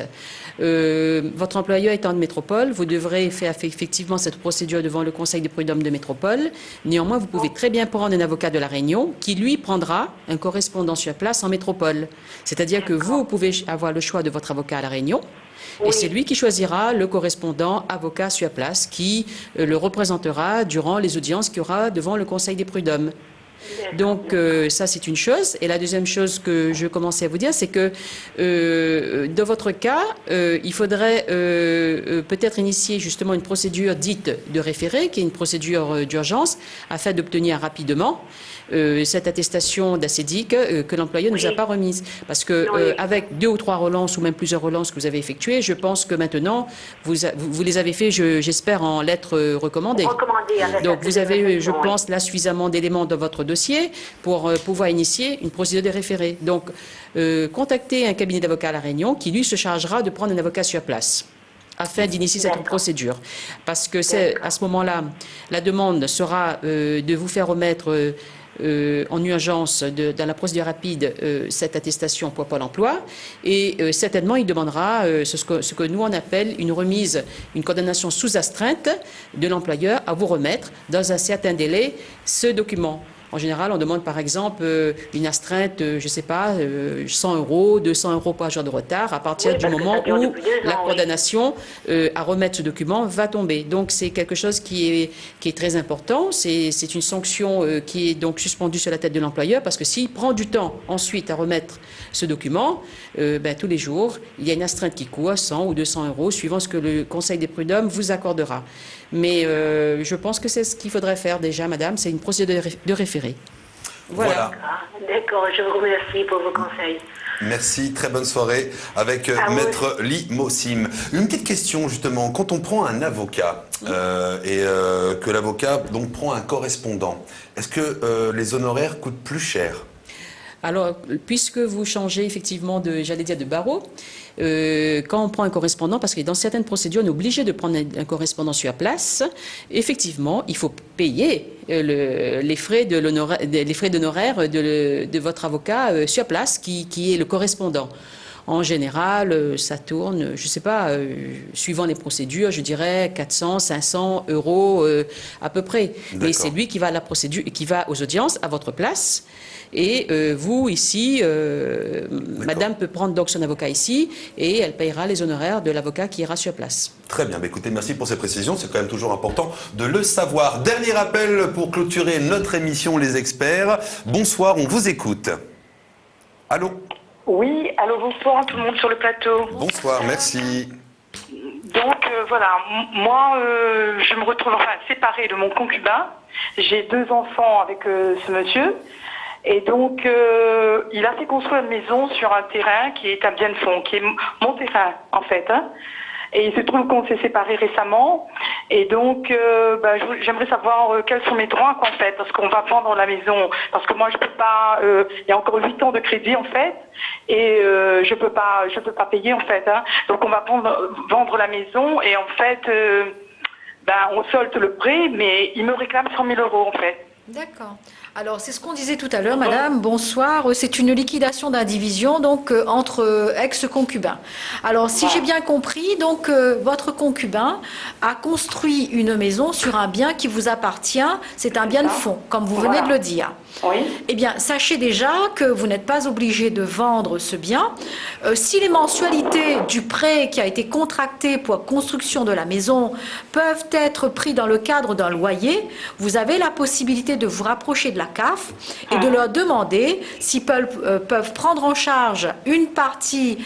Votre employeur étant de métropole, vous devrez faire effectivement cette procédure devant le Conseil des prud'hommes de métropole. Néanmoins, vous pouvez très bien prendre un avocat de La Réunion qui, lui, prendra un correspondant sur place en métropole. C'est-à-dire que vous pouvez avoir le choix de votre avocat à La Réunion. Et c'est lui qui choisira le correspondant avocat sur place qui le représentera durant les audiences qu'il y aura devant le Conseil des prud'hommes. Donc, ça, c'est une chose. Et la deuxième chose que je commençais à vous dire, c'est que dans votre cas, il faudrait peut-être initier justement une procédure dite de référé, qui est une procédure d'urgence, afin d'obtenir rapidement cette attestation d'acédique que l'employeur ne nous a pas remise. Parce que avec 2 ou 3 relances, ou même plusieurs relances que vous avez effectuées, je pense que maintenant, vous les avez fait, j'espère, en lettres recommandées. Donc, vous avez, je pense, là, suffisamment d'éléments dans votre dossier pour pouvoir initier une procédure de référé. Donc, contactez un cabinet d'avocats à La Réunion qui, lui, se chargera de prendre un avocat sur place afin d'initier cette procédure. Parce que c'est à ce moment-là, la demande sera de vous faire remettre en urgence dans la procédure rapide cette attestation pour Pôle emploi et certainement il demandera ce que nous on appelle une remise, une condamnation sous astreinte de l'employeur à vous remettre dans un certain délai ce document. En général, on demande par exemple une astreinte, je ne sais pas, 100 €, 200 € par jour de retard à partir du moment où la condamnation à remettre ce document va tomber. Donc c'est quelque chose qui est très important. C'est une sanction qui est donc suspendue sur la tête de l'employeur parce que s'il prend du temps ensuite à remettre ce document, tous les jours, il y a une astreinte qui court 100 ou 200 € suivant ce que le Conseil des prud'hommes vous accordera. Mais je pense que c'est ce qu'il faudrait faire déjà, madame, c'est une procédure de référé. Voilà. D'accord, je vous remercie pour vos conseils. Merci, très bonne soirée avec Maître Limossim. Une petite question justement, quand on prend un avocat et que l'avocat donc prend un correspondant, est-ce que les honoraires coûtent plus cher ? Alors, puisque vous changez effectivement de barreau, quand on prend un correspondant, parce que dans certaines procédures, on est obligé de prendre un correspondant sur place, effectivement, il faut payer les frais d'honoraires de votre avocat sur place, qui est le correspondant. En général, ça tourne, je ne sais pas, suivant les procédures, je dirais 400, 500 € à peu près. Mais c'est lui qui va à la procédure, qui va aux audiences à votre place. Et vous, ici, madame peut prendre donc son avocat ici et elle payera les honoraires de l'avocat qui ira sur place. Très bien. Écoutez, merci pour ces précisions. C'est quand même toujours important de le savoir. Dernier appel pour clôturer notre émission Les Experts. Bonsoir, on vous écoute. Allô ? Oui, allô, bonsoir tout le monde sur le plateau. Bonsoir, merci. Donc voilà, moi je me retrouve séparée de mon concubin. J'ai 2 enfants avec ce monsieur. Et donc, il a fait construire une maison sur un terrain qui est un bien de fond, qui est mon terrain, en fait. Hein. Et il se trouve qu'on s'est séparés récemment. Et donc, j'aimerais savoir quels sont mes droits, quoi, en fait, parce qu'on va vendre la maison. Parce que moi, je peux pas. Il y a encore 8 ans de crédit, en fait, et je peux pas payer, en fait. Hein. Donc, on va vendre la maison, et en fait, on solde le prêt, mais il me réclame 100 000 euros, en fait. D'accord. Alors, c'est ce qu'on disait tout à l'heure, madame. Bonsoir. C'est une liquidation d'indivision, donc, entre ex-concubins. Alors, si j'ai bien compris, donc, votre concubin a construit une maison sur un bien qui vous appartient. C'est un bien de fonds, comme vous venez de le dire. Oui. Eh bien, sachez déjà que vous n'êtes pas obligé de vendre ce bien. Si les mensualités du prêt qui a été contracté pour la construction de la maison peuvent être pris dans le cadre d'un loyer, vous avez la possibilité de vous rapprocher de la CAF et de leur demander s'ils peuvent prendre en charge une partie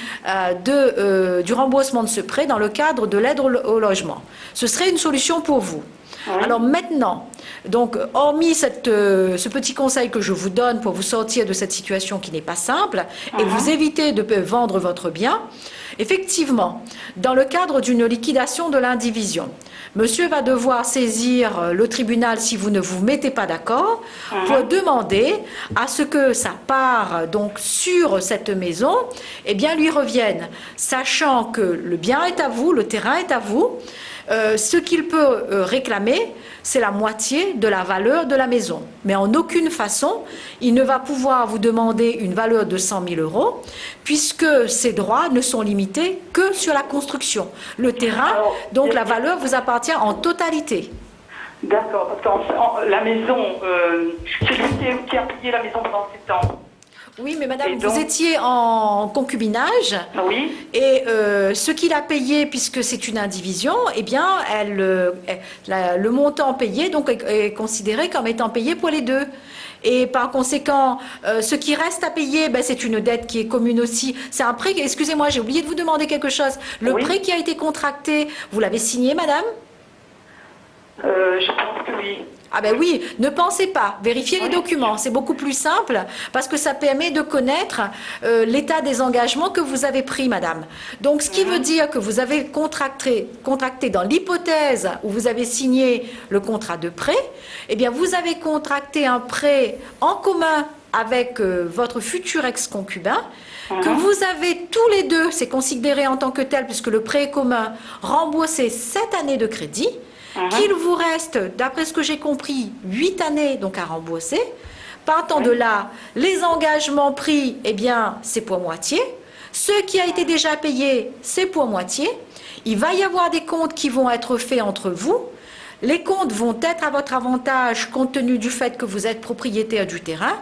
du remboursement de ce prêt dans le cadre de l'aide au logement. Ce serait une solution pour vous. Oui. Alors maintenant, donc, hormis ce petit conseil que je vous donne pour vous sortir de cette situation qui n'est pas simple et vous éviter de vendre votre bien, effectivement, dans le cadre d'une liquidation de l'indivision, monsieur va devoir saisir le tribunal si vous ne vous mettez pas d'accord pour demander à ce que sa part donc sur cette maison lui revienne, sachant que le bien est à vous, le terrain est à vous. Ce qu'il peut réclamer, c'est la moitié de la valeur de la maison. Mais en aucune façon, il ne va pouvoir vous demander une valeur de 100 000 euros, puisque ses droits ne sont limités que sur la construction. Le terrain, donc la valeur vous appartient en totalité. D'accord, parce que la maison, c'est lui qui a payé la maison pendant 7 ans. Oui, mais madame, vous étiez en concubinage. Oui. Et ce qu'il a payé, puisque c'est une indivision, eh bien, le montant payé donc, est considéré comme étant payé pour les deux. Et par conséquent, ce qui reste à payer, c'est une dette qui est commune aussi. C'est un prêt, excusez-moi, j'ai oublié de vous demander quelque chose. Le prêt qui a été contracté, vous l'avez signé, madame ? Je pense que oui. Ah ben oui, ne pensez pas, vérifiez les documents, c'est beaucoup plus simple parce que ça permet de connaître l'état des engagements que vous avez pris, madame. Donc ce qui veut dire que vous avez contracté dans l'hypothèse où vous avez signé le contrat de prêt, eh bien vous avez contracté un prêt en commun avec votre futur ex-concubin, que vous avez tous les deux, c'est considéré en tant que tel puisque le prêt est commun, remboursé 7 années de crédit, qu'il vous reste, d'après ce que j'ai compris, 8 années donc à rembourser. Partant de là, les engagements pris, eh bien, c'est pour moitié. Ce qui a été déjà payé, c'est pour moitié. Il va y avoir des comptes qui vont être faits entre vous. Les comptes vont être à votre avantage compte tenu du fait que vous êtes propriétaire du terrain.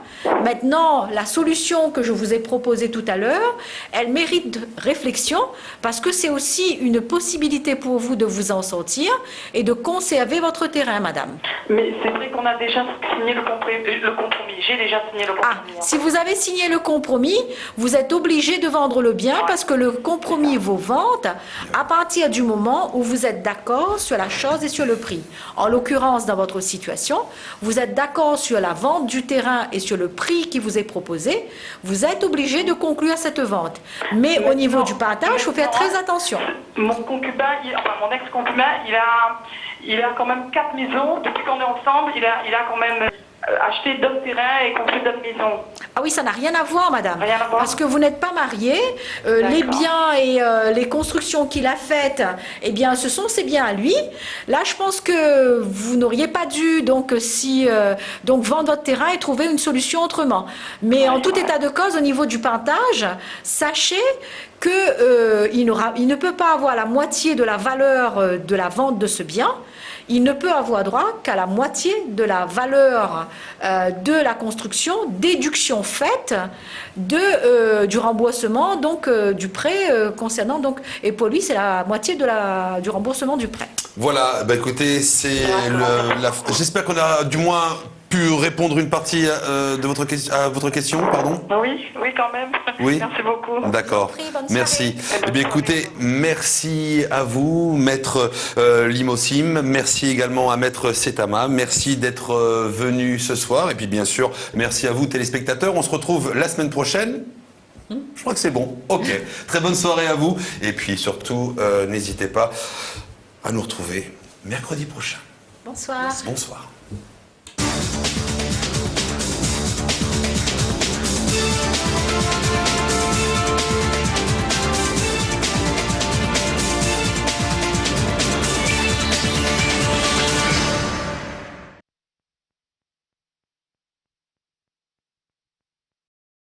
Maintenant, la solution que je vous ai proposée tout à l'heure, elle mérite réflexion parce que c'est aussi une possibilité pour vous de vous en sortir et de conserver votre terrain, madame. Mais c'est vrai qu'on a déjà signé le compromis. J'ai déjà signé le compromis. Ah, si vous avez signé le compromis, vous êtes obligé de vendre le bien parce que le compromis vaut vente à partir du moment où vous êtes d'accord sur la chose et sur le prix. En l'occurrence, dans votre situation, vous êtes d'accord sur la vente du terrain et sur le prix qui vous est proposé, vous êtes obligé de conclure cette vente. Mais au niveau du partage, il faut faire très attention. Mon concubin, mon ex-concubin, il a quand même 4 maisons. Depuis qu'on est ensemble, il a quand même acheté d'autres terrains et construit d'autres maisons. Ah oui, ça n'a rien à voir, madame. Rien à voir. Parce que vous n'êtes pas mariée. Les biens et les constructions qu'il a faites, eh bien, ce sont ses biens à lui. Là, je pense que vous n'auriez pas dû donc vendre votre terrain et trouver une solution autrement. Mais en tout état de cause, au niveau du partage, sachez qu'il ne peut pas avoir la moitié de la valeur de la vente de ce bien. Il ne peut avoir droit qu'à la moitié de la valeur de la construction, déduction faite du remboursement donc du prêt concernant donc, et pour lui c'est la moitié du remboursement du prêt. Voilà, bah écoutez, c'est j'espère qu'on a du moins pu répondre une partie de votre question, pardon? Oui, quand même. Oui. Merci beaucoup. D'accord. Merci. Eh bien, écoutez, merci à vous, Maître Limossim. Merci également à Maître Setama. Merci d'être venu ce soir. Et puis, bien sûr, merci à vous, téléspectateurs. On se retrouve la semaine prochaine. Je crois que c'est bon. Ok. Très bonne soirée à vous. Et puis, surtout, n'hésitez pas à nous retrouver mercredi prochain. Bonsoir. Bonsoir.